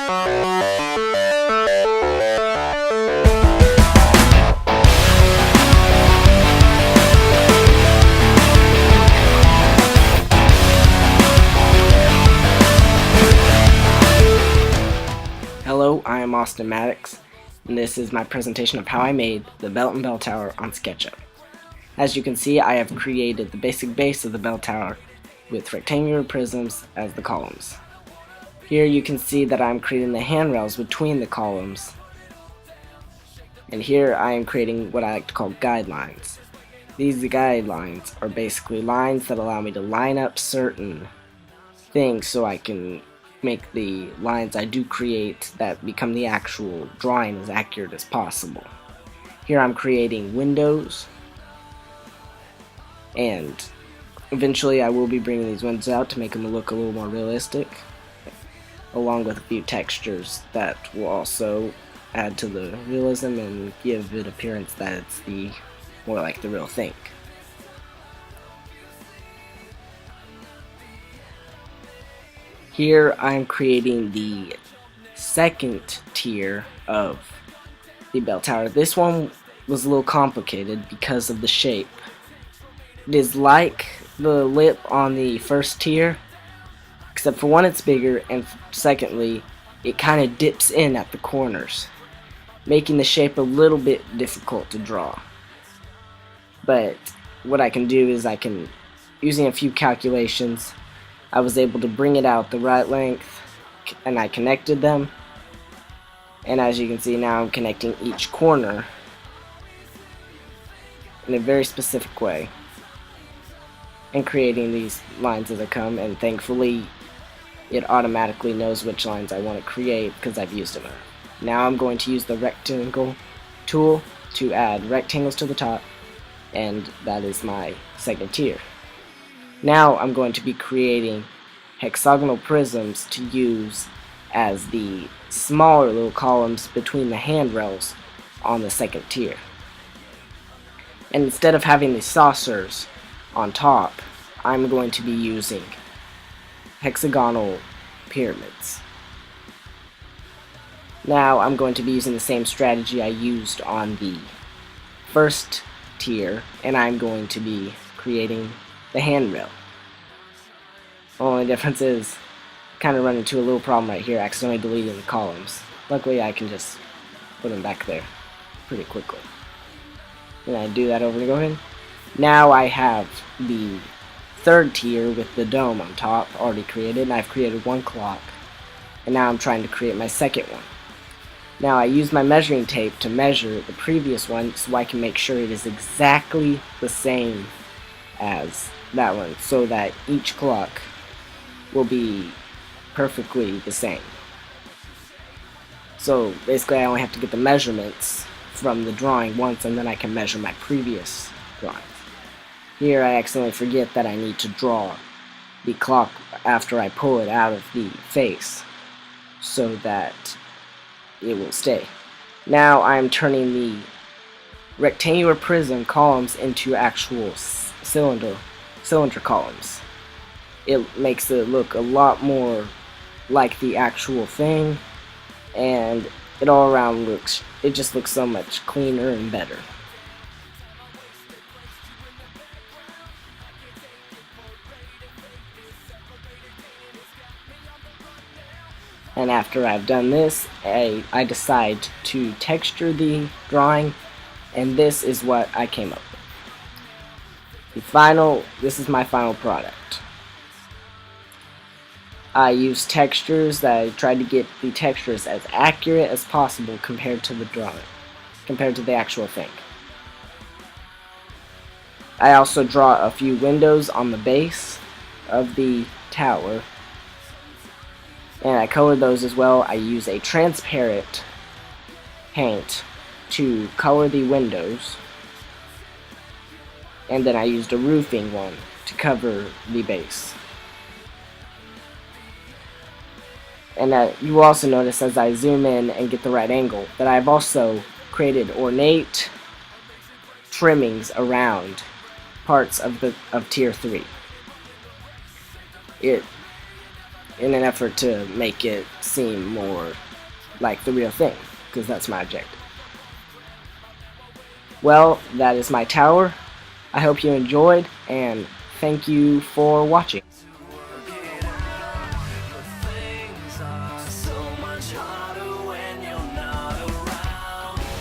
Hello, I am Austin Maddox, and this is my presentation of how I made the Belton bell tower on SketchUp. As you can see, I have created the basic base of the bell tower with rectangular prisms as the columns. Here you can see that I'm creating the handrails between the columns, and here I am creating what I like to call guidelines. These guidelines are basically lines that allow me to line up certain things so I can make the lines I do create that become the actual drawing as accurate as possible. Here I'm creating windows, and eventually I will be bringing these windows out to make them look a little more realistic, along with a few textures that will also add to the realism and give it appearance that it's more like the real thing. Here I'm creating the second tier of the bell tower. This one was a little complicated because of the shape. It is like the lip on the first tier, except for one, it's bigger, and secondly, it kind of dips in at the corners, making the shape a little bit difficult to draw. But what I can do is using a few calculations, I was able to bring it out the right length, and I connected them, and as you can see now I'm connecting each corner in a very specific way and creating these lines as I come, and thankfully it automatically knows which lines I want to create because I've used them. Now I'm going to use the rectangle tool to add rectangles to the top, and that is my second tier. Now I'm going to be creating hexagonal prisms to use as the smaller little columns between the handrails on the second tier. And instead of having the saucers on top, I'm going to be using hexagonal pyramids. Now I'm going to be using the same strategy I used on the first tier, and I'm going to be creating the handrail. The only difference is I kind of run into a little problem right here, accidentally deleting the columns. Luckily I can just put them back there pretty quickly. And I do that over and over again. Now I have the third tier with the dome on top already created, and I've created one clock, and now I'm trying to create my second one. Now I use my measuring tape to measure the previous one so I can make sure it is exactly the same as that one, so that each clock will be perfectly the same. So basically I only have to get the measurements from the drawing once, and then I can measure my previous drawings. Here I accidentally forget that I need to draw the clock after I pull it out of the face so that it will stay. Now I'm turning the rectangular prism columns into actual cylinder columns. It makes it look a lot more like the actual thing, and it all around just looks so much cleaner and better. And after I've done this, I decide to texture the drawing, and this is what I came up with. This is my final product. I used textures that I tried to get the textures as accurate as possible compared to the drawing, compared to the actual thing. I also draw a few windows on the base of the tower, and I colored those as well. I use a transparent paint to color the windows, and then I used a roofing one to cover the base. And you will also notice as I zoom in and get the right angle that I've also created ornate trimmings around parts of tier 3. in an effort to make it seem more like the real thing, because that's my objective. Well, that is my tower. I hope you enjoyed, and thank you for watching.